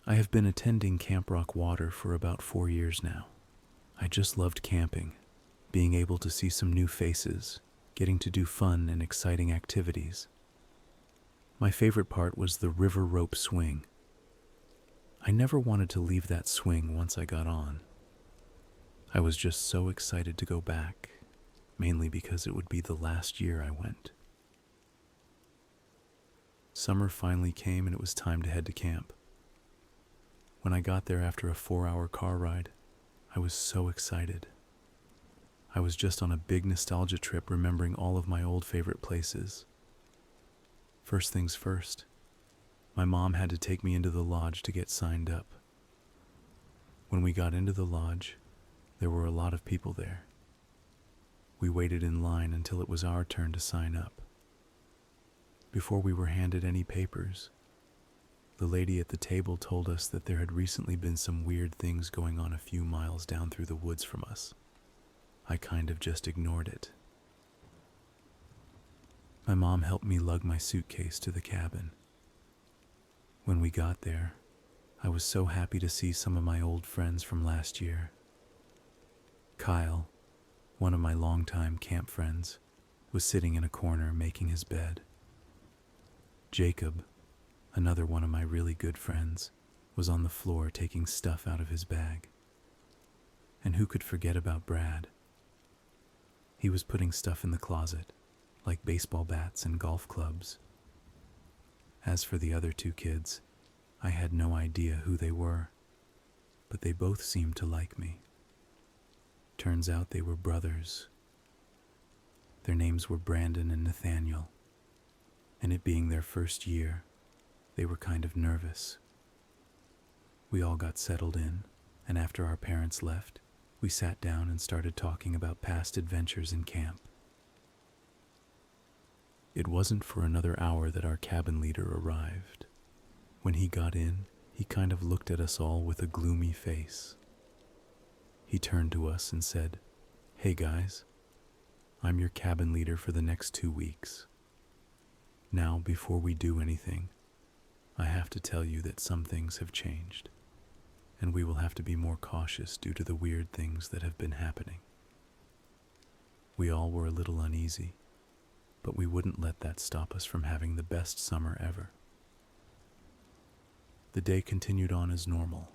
I have been attending Camp Rock Water for about 4 years now. I just loved camping, being able to see some new faces, getting to do fun and exciting activities. My favorite part was the river rope swing. I never wanted to leave that swing once I got on. I was just so excited to go back, mainly because it would be the last year I went. Summer finally came and it was time to head to camp. When I got there after a 4-hour car ride, I was so excited. I was just on a big nostalgia trip remembering all of my old favorite places. First things first, my mom had to take me into the lodge to get signed up. When we got into the lodge, there were a lot of people there. We waited in line until it was our turn to sign up. Before we were handed any papers, the lady at the table told us that there had recently been some weird things going on a few miles down through the woods from us. I kind of just ignored it. My mom helped me lug my suitcase to the cabin. When we got there, I was so happy to see some of my old friends from last year. Kyle, one of my longtime camp friends, was sitting in a corner making his bed. Jacob, another one of my really good friends, was on the floor taking stuff out of his bag. And who could forget about Brad? He was putting stuff in the closet, like baseball bats and golf clubs. As for the other 2 kids, I had no idea who they were, but they both seemed to like me. Turns out they were brothers. Their names were Brandon and Nathaniel, and it being their first year, they were kind of nervous. We all got settled in, and after our parents left, we sat down and started talking about past adventures in camp. It wasn't for another hour that our cabin leader arrived. When he got in, he kind of looked at us all with a gloomy face. He turned to us and said, "Hey guys, I'm your cabin leader for the next 2 weeks. Now, before we do anything, I have to tell you that some things have changed, and we will have to be more cautious due to the weird things that have been happening." We all were a little uneasy, but we wouldn't let that stop us from having the best summer ever. The day continued on as normal.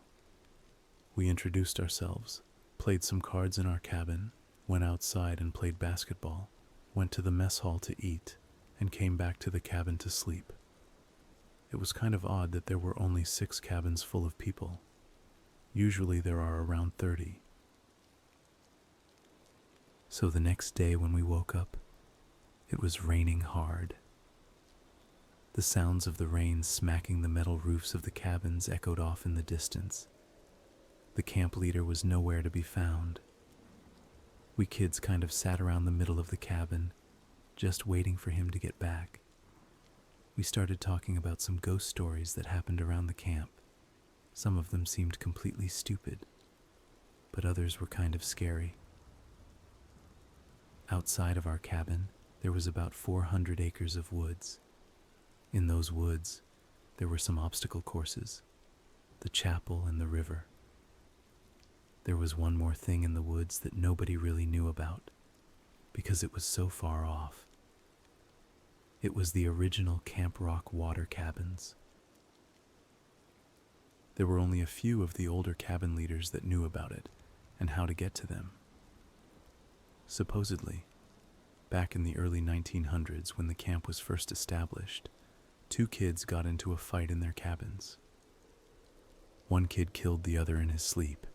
We introduced ourselves, played some cards in our cabin, went outside and played basketball, went to the mess hall to eat, and came back to the cabin to sleep. It was kind of odd that there were only 6 cabins full of people. Usually there are around 30. So the next day when we woke up, it was raining hard. The sounds of the rain smacking the metal roofs of the cabins echoed off in the distance. The camp leader was nowhere to be found. We kids kind of sat around the middle of the cabin, just waiting for him to get back. We started talking about some ghost stories that happened around the camp. Some of them seemed completely stupid, but others were kind of scary. Outside of our cabin, there was about 400 acres of woods. In those woods, there were some obstacle courses, the chapel and the river. There was one more thing in the woods that nobody really knew about, because it was so far off. It was the original Camp Rock water cabins. There were only a few of the older cabin leaders that knew about it and how to get to them. Supposedly, back in the early 1900s when the camp was first established, 2 kids got into a fight in their cabins. One kid killed the other in his sleep.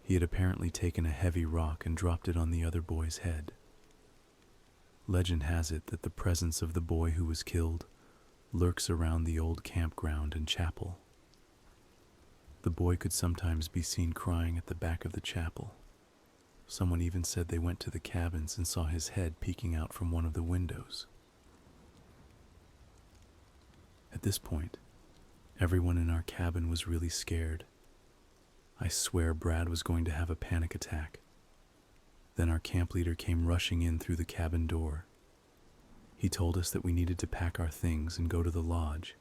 He had apparently taken a heavy rock and dropped it on the other boy's head. Legend has it that the presence of the boy who was killed lurks around the old campground and chapel. The boy could sometimes be seen crying at the back of the chapel. Someone even said they went to the cabins and saw his head peeking out from one of the windows. At this point, everyone in our cabin was really scared. I swear Brad was going to have a panic attack. Then our camp leader came rushing in through the cabin door. He told us that we needed to pack our things and go to the lodge.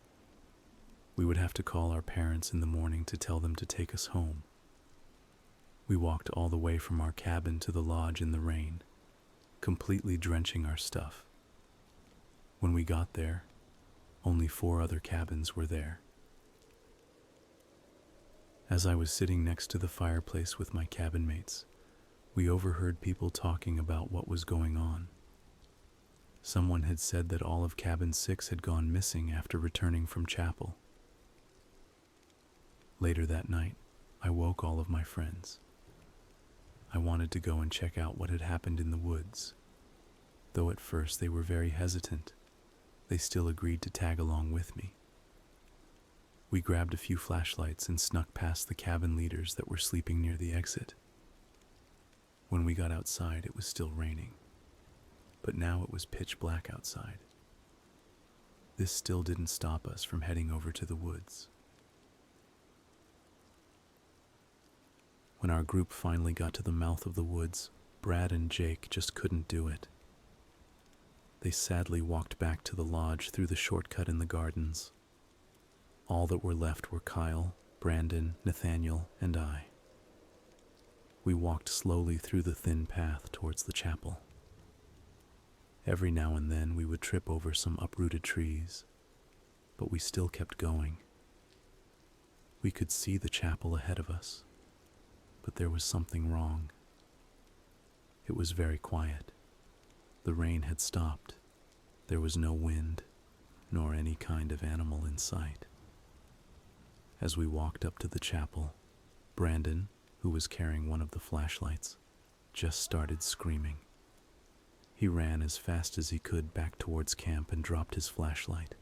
We would have to call our parents in the morning to tell them to take us home. We walked all the way from our cabin to the lodge in the rain, completely drenching our stuff. When we got there, only 4 other cabins were there. As I was sitting next to the fireplace with my cabin mates, we overheard people talking about what was going on. Someone had said that all of Cabin 6 had gone missing after returning from chapel. Later that night, I woke all of my friends. I wanted to go and check out what had happened in the woods. Though at first they were very hesitant, they still agreed to tag along with me. We grabbed a few flashlights and snuck past the cabin leaders that were sleeping near the exit. When we got outside, it was still raining, but now it was pitch black outside. This still didn't stop us from heading over to the woods. When our group finally got to the mouth of the woods, Brad and Jake just couldn't do it. They sadly walked back to the lodge through the shortcut in the gardens. All that were left were Kyle, Brandon, Nathaniel, and I. We walked slowly through the thin path towards the chapel. Every now and then we would trip over some uprooted trees, but we still kept going. We could see the chapel ahead of us, but there was something wrong. It was very quiet. The rain had stopped. There was no wind, nor any kind of animal in sight. As we walked up to the chapel, Brandon, who was carrying one of the flashlights, just started screaming. He ran as fast as he could back towards camp and dropped his flashlight.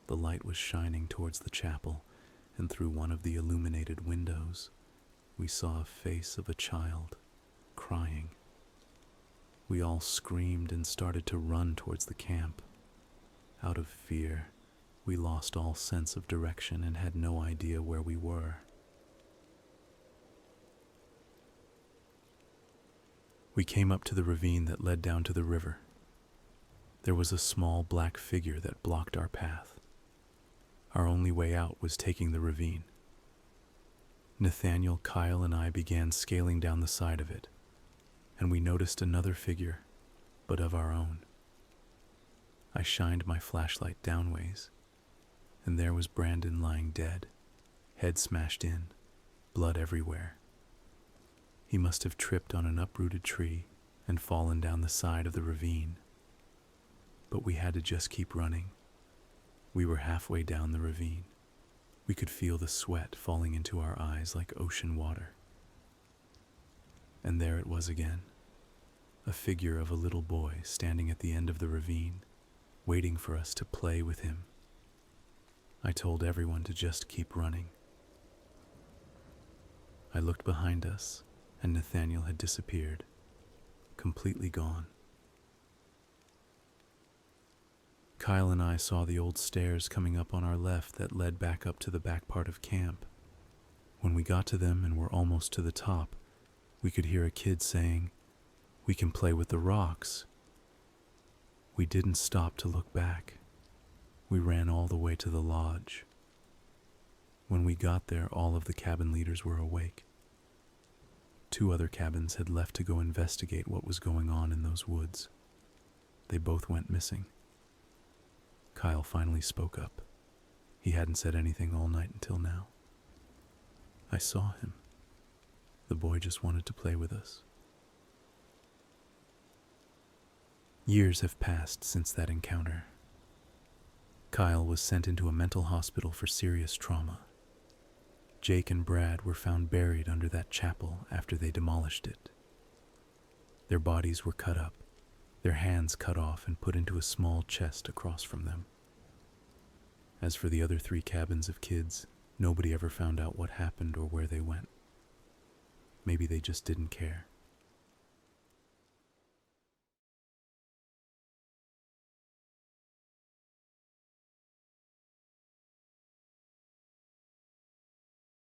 The light was shining towards the chapel, and through one of the illuminated windows, we saw a face of a child, crying. We all screamed and started to run towards the camp. Out of fear, we lost all sense of direction and had no idea where we were. We came up to the ravine that led down to the river. There was a small black figure that blocked our path. Our only way out was taking the ravine. Nathaniel, Kyle, and I began scaling down the side of it, and we noticed another figure, but of our own. I shined my flashlight downways, and there was Brandon lying dead, head smashed in, blood everywhere. He must have tripped on an uprooted tree and fallen down the side of the ravine. But we had to just keep running. We were halfway down the ravine. We could feel the sweat falling into our eyes like ocean water. And there it was again, a figure of a little boy standing at the end of the ravine, waiting for us to play with him. I told everyone to just keep running. I looked behind us, and Nathaniel had disappeared, completely gone. Kyle and I saw the old stairs coming up on our left that led back up to the back part of camp. When we got to them and were almost to the top, we could hear a kid saying, "We can play with the rocks." We didn't stop to look back. We ran all the way to the lodge. When we got there, all of the cabin leaders were awake. 2 other cabins had left to go investigate what was going on in those woods. They both went missing. Kyle finally spoke up. He hadn't said anything all night until now. I saw him. The boy just wanted to play with us. Years have passed since that encounter. Kyle was sent into a mental hospital for serious trauma. Jake and Brad were found buried under that chapel after they demolished it. Their bodies were cut up, their hands cut off and put into a small chest across from them. As for the other 3 cabins of kids, nobody ever found out what happened or where they went. Maybe they just didn't care.